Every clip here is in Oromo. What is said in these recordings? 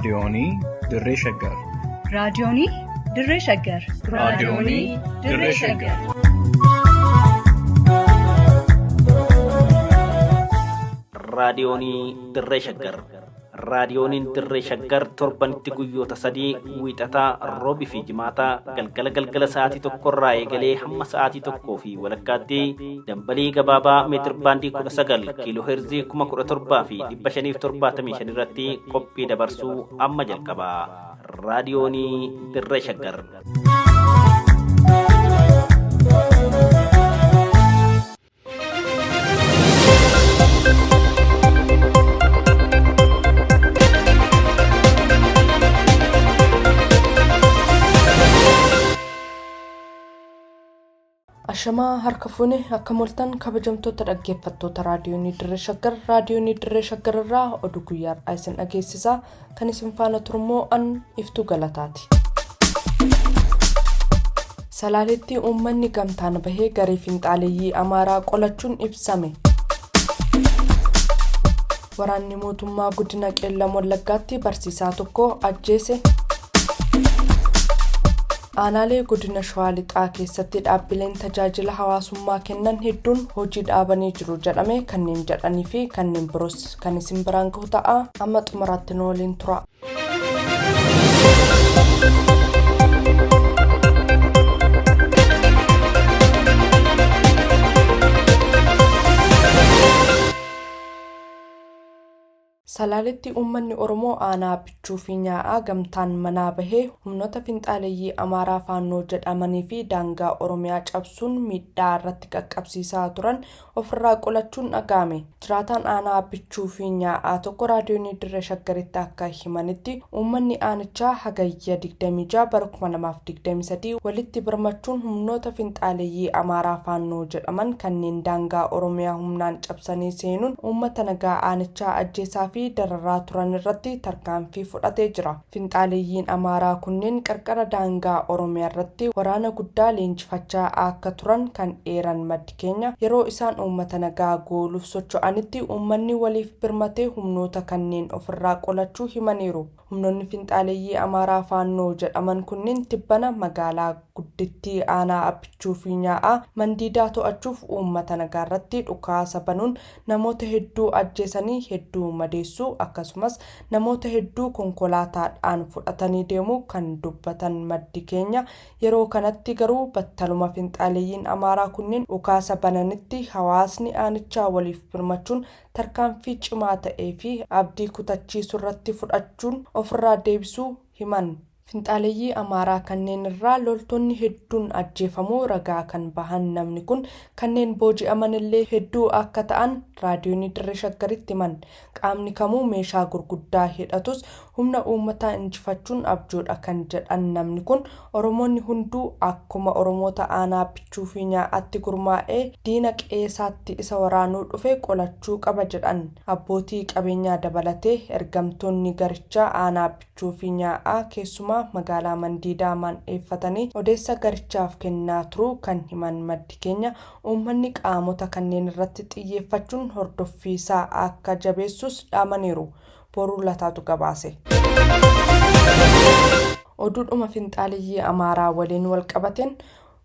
raadiyoonii Dirree Shaggar. raadiyoonii Dirree Shaggar. raadiyoonii Dirree Shaggar. raadiyoonii Dirree Shaggar. raadiyooniin Dirree Shaggar torbanitti guyyoota sadii wiixataa roobii fi jimaataa galgala sa'aatii tokkorraa eegalee hamma sa'aatii tokkoo fi walakkaatti dambalii gabaabaa meetir baandii 19 kiiloo heerzii 17,575 irratti qophii dabarsuu amma jalqaba. raadiyoonii Dirree Shaggar. Ashamaa harka fuune akka moltan kabajamtoota dhaggeeffattoota raadiyoonii Dirree Shaggar. raadiyoonii Dirree Shaggar irraa oduu guyyaa isin dhageessisaa kan isin faana turmoo an iftuu galataati. Salaaleetti uummanni gamtaan bahee garee finxaaleeyyii Amaaraa qolachuun ibsame. Waraanni mootummaa godina Qeellam Wallaggaatti barsiisaa tokko ajjeese. Aanaalee godina Shawaa Lixaa keessatti dhaabbileen tajaajila hawaasummaa kennan hedduun hojii dhaabanii jiru jedhame. Kanneen jedhanii fi kanneen biroos kan isin biraan gahu ta'a. Amma xumuraatti nu waliin tura. Salaaleetti uummanni Oromoo aanaa bichuu fi nyaa'aa gamtaan manaa bahee humnoota finxaaleeyyii Amaaraa faannoo jedhamanii fi daangaa Oromiyaa cabsuun miidhaa irratti qaqqabsiisaa turan ofirraa qolachuun dhaga'ame. Jiraataan aanaa bichuu fi nyaa'aa tokko raadiyoonii Dirree Shaggaritti akka himanitti uummanni aanichaa hagayya 26 bara 2023 walitti birmachuun humnoota finxaaleeyyii Amaaraa faannoo jedhaman kanneen daangaa Oromiyaa humnaan cabsanii seenuun uummata nagaa aanichaa ajjeesaa fi dararaa turan irratti tarkaanfii fudhatee jira. Finxaaleeyyiin Amaaraa kunneen qarqara daangaa Oromiyaa irratti waraana guddaa leenjifachaa akka turan kan eeran maddi keenya yeroo isaan uummata nagaa gooluuf socho'anitti uummanni waliif birmatee humnoota kanneen ofirraa qolachuu himaniiru. Humnoonni finxaaleeyyii Amaaraa faannoo jedhaman kunneen tibbana magaalaa guddittii aanaa bichuu fi nyaa'aa mandiidaa to'achuuf uummata nagaa irratti dhukaasa banuun namoota hedduu ajjeesanii hedduu madeessuu akkasumas namoota hedduu konkolaataadhaan fudhatanii deemuu kan dubbatan maddi keenya yeroo kanatti garuu battaluma finxaaleeyyiin Amaaraa kunneen dhukaasa bananitti hawaasni aanichaa waliif birmachuun tarkaanfii cimaa ta'ee fi abdii kutachiisuu irratti fudhachuun ofirraa deebisuu himan. Finxaaleeyyii Amaaraa kanneen irraa loltoonni hedduun ajjeefamuu ragaa kan bahan namni kun kanneen booji'aman illee hedduu akka ta'an raadiyoonii Dirree Shaggaritti himan. Qaamni kamuu meeshaa gurguddaa hidhatus humna uummataa injifachuun abjuudha kan jedhan namni kun Oromoonni hunduu akkuma Oromoota aanaa bichuu fi nyaa'aatti gurmaa'ee diina qeesaatti isa waraanuu dhufe qolachuu qaba jedhan. Abbootii qabeenyaa dabalatee ergamtoonni garichaa aanaa bichuu fi nyaa'aa keessumaa magaalaa mandiidaa mandheeffatanii odeessa garichaaf kennaa turuu kan himan maddi keenya uummanni qaamota kanneen irratti xiyyeeffachuun hordoffiisaa akka jabeessus dhaamaniiru. Boruu Lataatu gabaase. Oduudhuma finxaaleeyyii Amaaraa waliin wal qabateen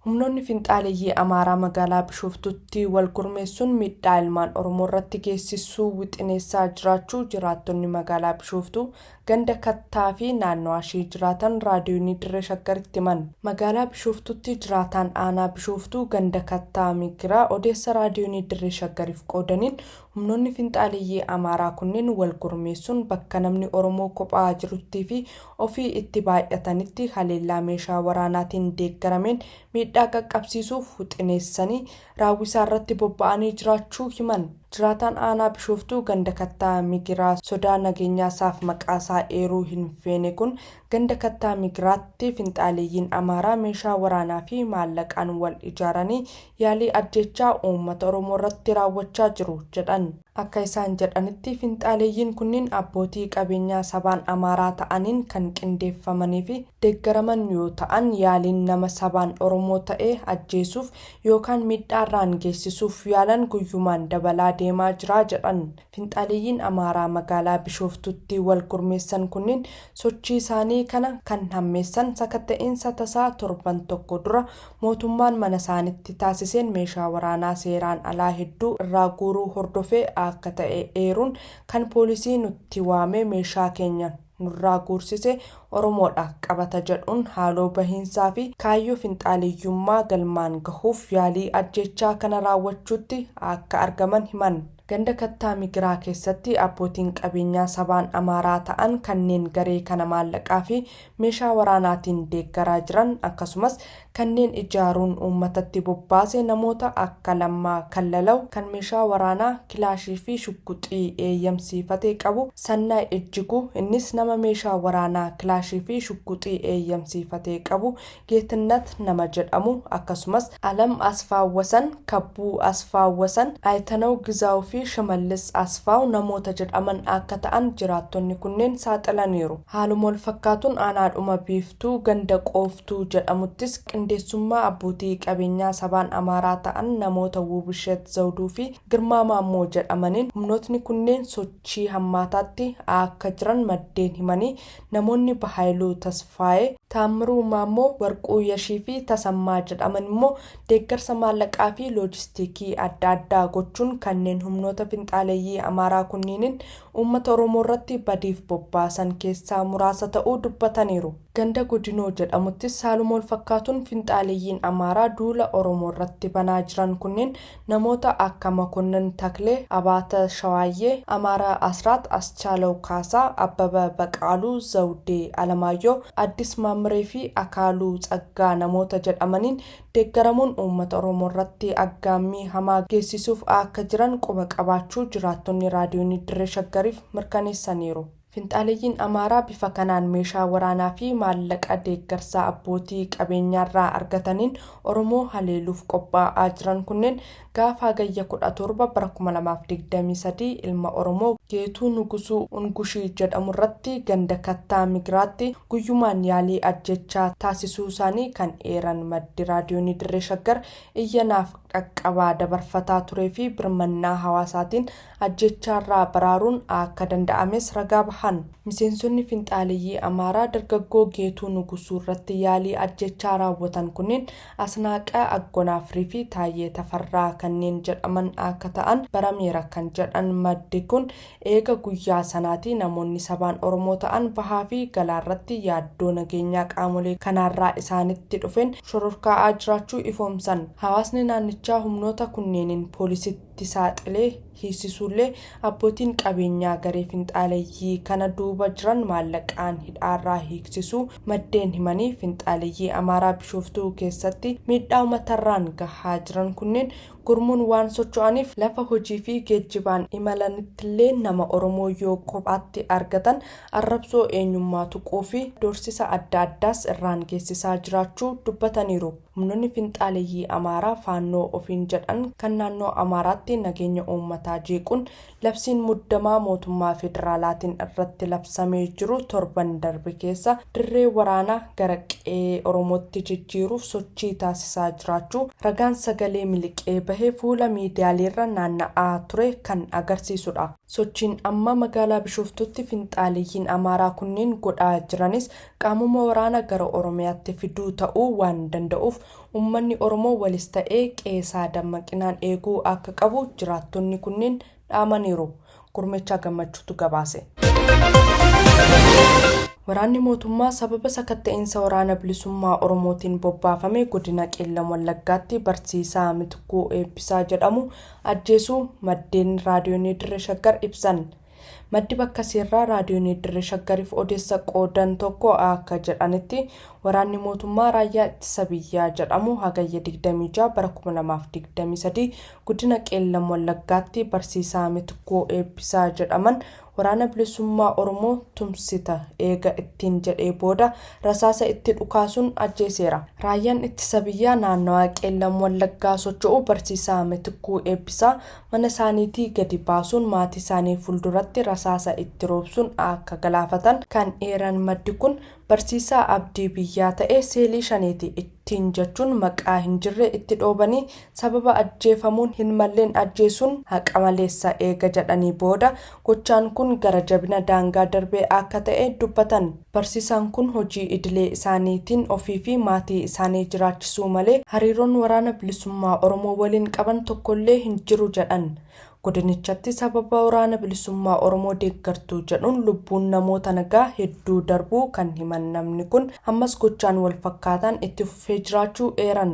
humnoonni finxaaleeyyii Amaaraa magaalaa Bishooftuutti wal gurmeessuun miidhaa ilmaan Oromoo irratti geessisuu wixineessaa jiraachuu jiraattonni magaalaa Bishooftuu ganda kattaa fi naannoo ishee jiraatan raadiyoonii Dirree Shaggaritti himan. Magaalaa Bishooftuutti jiraataan aanaa Bishooftuu ganda kattaa migiraa odeessa raadiyoonii Dirree Shaggariif qoodaniin humnoonni finxaaleeyyii Amaaraa kunneen wal gurmeessuun bakka namni Oromoo kophaa jiruttii fi ofii itti baay'atanitti haleellaa meeshaa waraanaatiin deeggarameen miidhaa qaqqabsiisuuf wixineessanii raawwisaa irratti bobba'anii jiraachuu himan. Jiraataan aanaa Bishooftuu ganda kattaa migiraa sodaa nageenyaasaaf maqaasaa eeruu hin feene kun ganda kattaa migiraatti finxaaleeyyiin Amaaraa meeshaa waraanaa fi maallaqaan wal ijaaranii yaalii ajjechaa uummata Oromoo irratti raawwachaa jiru jedhan. Akka isaan jedhanitti finxaaleeyyiin kunniin abbootii qabeenyaa sabaan Amaaraa ta'aniin kan qindeeffamanii fi deeggaraman yoo ta'an yaaliin nama sabaan Oromoo ta'ee ajjeesuuf yookaan miidhaarraan geessisuuf yaalan guyyumaan dabalaa deemaa jira jedhan. Finxaaleeyyiin Amaaraa magaalaa Bishooftuutti wal gurmeessan kunniin sochii isaanii kana kan hammeessan sakatta'insa tasaa torban tokko dura mootummaan mana isaanitti taasiseen meeshaa waraanaa seeraan alaa hedduu irraa guuruu hordofee akka ta'e eeruun kan poolisii nutti waamee meeshaa keenya nurraa guursise Oromoodha qabata jedhuun haaloo bahiinsaa fi kaayyoo finxaaleeyyummaa galmaan gahuuf yaalii ajjechaa kana raawwachuutti akka argaman himan. Ganda kattaa migiraa keessatti abbootiin qabeenyaa sabaan Amaaraa ta'an kanneen garee kana maallaqaa fi meeshaa waraanaatiin deeggaraa jiran akkasumas kanneen ijaaruun uummatatti bobbaase namoota akka Lammaa Kallalau kan meeshaa waraanaa kilaashii fi shugguxii eeyyamsiifatee qabu, Sannaa Ejjiguu innis nama meeshaa waraanaa kilaashii fi shugguxii eeyyamsiifatee qabu, Geetinnat nama jedhamu akkasumas Alam Asfaawwasan, Kabbuu Asfaawwasan, Ayitanaw Gizaa'uu fi Shimallis Asfaaw namoota jedhaman akka ta'an jiraattonni kunneen saaxilaniiru. Haaluma wal fakkaatuun aanaadhuma Biiftuu ganda Qooftuu jedhamuttis qindeessummaa abbootii qabeenyaa sabaan Amaaraa ta'an namoota Wubishet Zawduu fi Girmaa Maammoo jedhamaniin humnootni kunneen sochii hammaataatti akka jiran maddeen himanii namoonni Bahaayiluu Tasfaayee, Taamiruu Maammoo, Warquu Yashii fi Tasammaa jedhaman immoo deeggarsa maallaqaa fi loojistiikii adda addaa gochuun kanneen humnoota finxaaleeyyii Amaaraa kunniin uummata Oromoo irratti badiif bobbaasan keessaa muraasa ta'uu dubbataniiru. Ganda Godinoo jedhamuttis haaluma wal fakkaatuun finxaaleeyyiin Amaaraa duula Oromoo irratti banaa jiran kunneen namoota akka Makonnin Taklee, Abaata Shawaayyee, Amaaraa Asraat, Aschaalaw Kaasaa, Abbaba Baqaaluu, Zawdee Alamaayyoo, Addis Maamiree fi Akaaluu Tsaggaa namoota jedhamaniin deeggaramuun uummata Oromoo irratti aggaammii hamaa geessisuuf akka jiran quba qabaachuu jiraattonni raadiyoonii Dirree Shaggariif mirkaneessaniiru. Finxaaleeyyiin Amaaraa bifa kanaan meeshaa waraanaa fi maallaqa deeggarsaa abbootii qabeenyaarraa argataniin Oromoo haleeluuf qophaa'aa jiran kunneen gaafa Hagayya 17 bara 2023 ilma Oromoo Geetuu Nugusuu Ungushii jedhamu irratti ganda kattaa Migiraatti guyyumaan yaalii ajjechaa taasisuu isaanii kan eeran maddi raadiyoonii Dirree Shaggar iyyanaaf qaqqabaa dabarfataa turee fi birmannaa hawaasaatiin ajjechaarraa baraaruun akka danda'ames ragaa bahan. Miseensonni finxaaleeyyii Amaaraa dargaggoo Geetuu Nugusuu irratti yaalii ajjechaa raawwatan kunneen Asnaaqaa Aggonaafirii fi Taayyee Tafarraa kanneen jedhaman akka ta'an barameera kan jedhan maddi kun eega guyyaa sanaatti namoonni sabaan Oromoo ta'an bahaa fi galaarratti yaaddoo nageenyaa qaamolee kanaarraa isaanitti dhufeen shororkaa'aa jiraachuu ifoomsan. Hawaasni naannichaa humnoota kunneeniin poolisitti saaxilee hiisisuullee abbootiin qabeenyaa garee finxaaleeyyii kana duuba jiran maallaqaan hidhaarraa hiiksisuu maddeen himanii finxaaleeyyii Amaaraa Bishooftuu keessatti miidhaa uummatarraan gahaa jiran kunneen gurmuun waan socho'aniif lafa hojii fi geejjibaan imalanittillee nama Oromoo yoo kophaatti argatan arrabsoo eenyummaa tuquu fi doorsisa adda addaas irraan geessisaa jiraachuu dubbataniiru. Humnoonni finxaaleeyyii Amaaraa faannoo ofiin jedhan kan naannoo Amaaraatti nageenya uummataa jeequun labsiin muddamaa mootummaa federaalaatiin irratti labsamee jiru torban darbe keessa dirree waraanaa gara qe'ee Oromootti jijjiiruuf sochii taasisaa jiraachuu ragaan sagalee miliqee bahee fuula miidiyaaleerra naanna'aa ture kan agarsiisudha. Sochiin amma magaalaa Bishooftuutti finxaaleeyyiin Amaaraa kunneen godhaa jiranis qaamuma waraana gara Oromiyaatti fiduu ta'uu waan danda'uuf uummanni Oromoo walis ta'ee qeesaa dammaqinaan eeguu akka qabu jiraattonni kunneen dhaamaniiru. Gurmeechaa Gammachuutu gabaase. Waraanni mootummaa sababa sakatta'insa waraana bilisummaa Oromootiin bobbaafame godina Qeellam Wallaggaatti barsiisaa Mitikuu Eebbisaa jedhamu ajjeesuu maddeen raadiyoonii Dirree Shaggar ibsan. Maddi bakka seerraa raadiyoonii Dirree Shaggariif odeessa qoodan tokko akka jedhanitti waraanni mootummaa raayyaa ittisa biyyaa jedhamu Hagayya 26 bara 2023 godina Qeellam Wallaggaatti barsiisaa Mitikuu Eebbisaa jedhaman waraana bilisummaa Oromoo tumsita eega ittiin jedhee booda rasaasa itti dhukaasuun ajjeeseera. Raayyaan ittisa biyyaa naannawaa Qeellam Wallaggaa socho'u barsiisaa Mitikuu Eebbisaa mana isaaniitii gadi baasuun maatii isaanii fuulduratti rasaasa itti roobsuun akka galaafatan kan eeran maddi kun barsiisaa abdii biyyaa ta'e seelii shaniiti ittiin jechuun maqaa hin jirre itti dhoobanii sababa ajjeefamuun hin malleen ajjeesuun haqa maleessa eega jedhanii booda gochaan kun gara jabina daangaa darbee akka ta'e dubbatan. Barsiisaan kun hojii idilee isaaniitiin ofii fi maatii isaanii jiraachisuu malee hariiroon waraana bilisummaa Oromoo waliin qaban tokkollee hin jiru jedhan. Godinichatti sababa waraana bilisummaa Oromoo deeggartuu jedhuun lubbuun namoota nagaa hedduu darbuu kan himan namni kun ammas gochaan wal fakkaataan itti fufee jiraachuu eeran.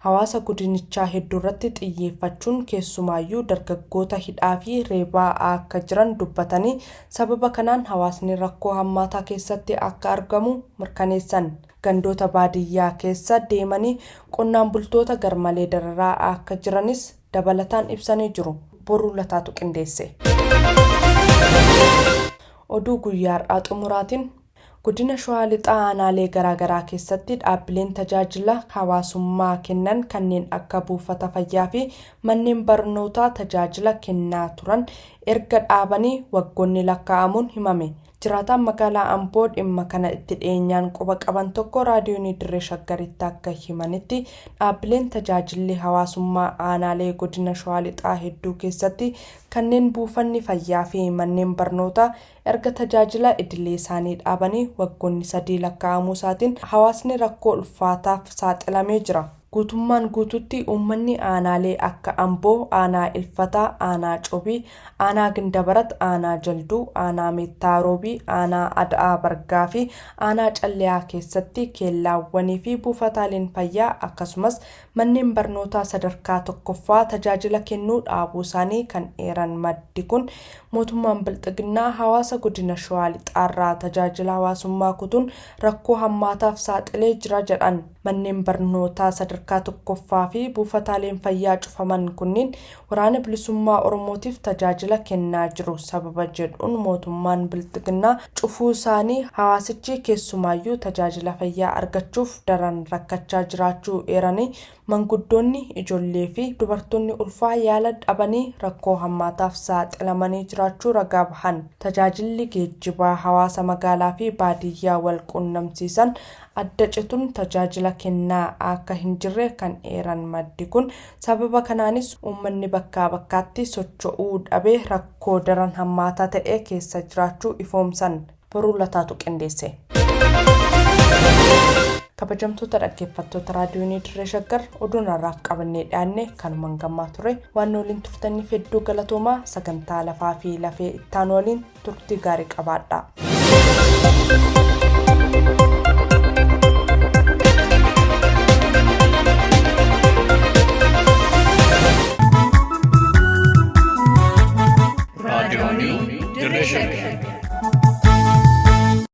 Hawaasa godinichaa hedduu irratti xiyyeeffachuun keessumaayyuu dargaggoota hidhaa fi reebaa akka jiran dubbatanii sababa kanaan hawaasni rakkoo hammaataa keessatti akka argamu mirkaneessan. Gandoota baadiyyaa keessa deemanii qonnaan bultoota garmalee dararaa akka jiranis dabalataan ibsanii jiru. Boruu Lataatu qindeesse. Oduu guyyaa har'aa xumuraatiin godina Shawaa Lixaa aanaalee garaagaraa keessatti dhaabbileen tajaajila hawaasummaa kennan kanneen akka buufata fayyaa fi manneen barnootaa tajaajila kennaa turan erga dhaabanii waggoonni lakkaa'amuun himame. Jiraataan magaalaa Amboo dhimma kana itti dhiyeenyaan quba qaban tokko raadiyoonii Dirree Shaggaritti akka himanitti dhaabbileen tajaajilli hawaasummaa aanaalee godina Shawaa Lixaa hedduu keessatti kanneen buufanni fayyaa fi manneen barnootaa erga tajaajila idilee isaanii dhaabanii waggoonni 3 lakkaa'amuu isaatiin hawaasni rakkoo ulfaataaf saaxilamee jira. Guutummaan guututti uummanni aanaalee akka Amboo, aanaa Ilfataa, aanaa Cobii, aanaa Gindabarat, aanaa Jalduu, aanaa Meettaa Roobii, aanaa Ada'aa Bargaa fi aanaa Calleyaa keessatti keellaawwanii fi buufataaleen fayyaa akkasumas manneen barnootaa sadarkaa tokkoffaa tajaajila kennuu dhaabuu isaanii kan eeran maddi kun mootummaan Bilxiginnaa hawaasa godina Shawaa Lixaarraa tajaajila hawaasummaa kutuun rakkoo hammaataaf saaxilee jira jedhan. Manneen barnootaa sadarkaa tokkoffaa fi buufataaleen fayyaa cufaman kunniin waraana bilisummaa Oromootiif tajaajila kennaa jiru sababa jedhuun mootummaan Bilxiginnaa cufuu isaanii hawaasichi keessumaayyuu tajaajila fayyaa argachuuf daran rakkachaa jiraachuu eeranii manguddoonni ijoollee fi dubartoonni ulfaa yaala dhabanii rakkoo hammaataaf saaxilamanii jiraachuu ragaa bahan. Tajaajilli geejjibaa hawaasa magaalaa fi baadiyyaa wal quunnamsiisan adda cituun tajaajila kennaa akka hin jirre kan eeran maddi kun sababa kanaanis uummanni bakkaa bakkaatti socho'uu dhabee rakkoo daran hammaataa ta'e keessa jiraachuu ifoomsan. Boruu Lataatu qindeesse. Kabajamtoota dhaggeeffattoota raadiyoonii Dirree Shaggar oduun har'aaf qabannee dhiyaanne kanumaan gammaa ture waan waliin turtaniif hedduu galatoomaa. Sagantaa lafaa fi lafee ittaan waliin turtii gaarii qabaadha. raadiyoonii Dirree Shaggar.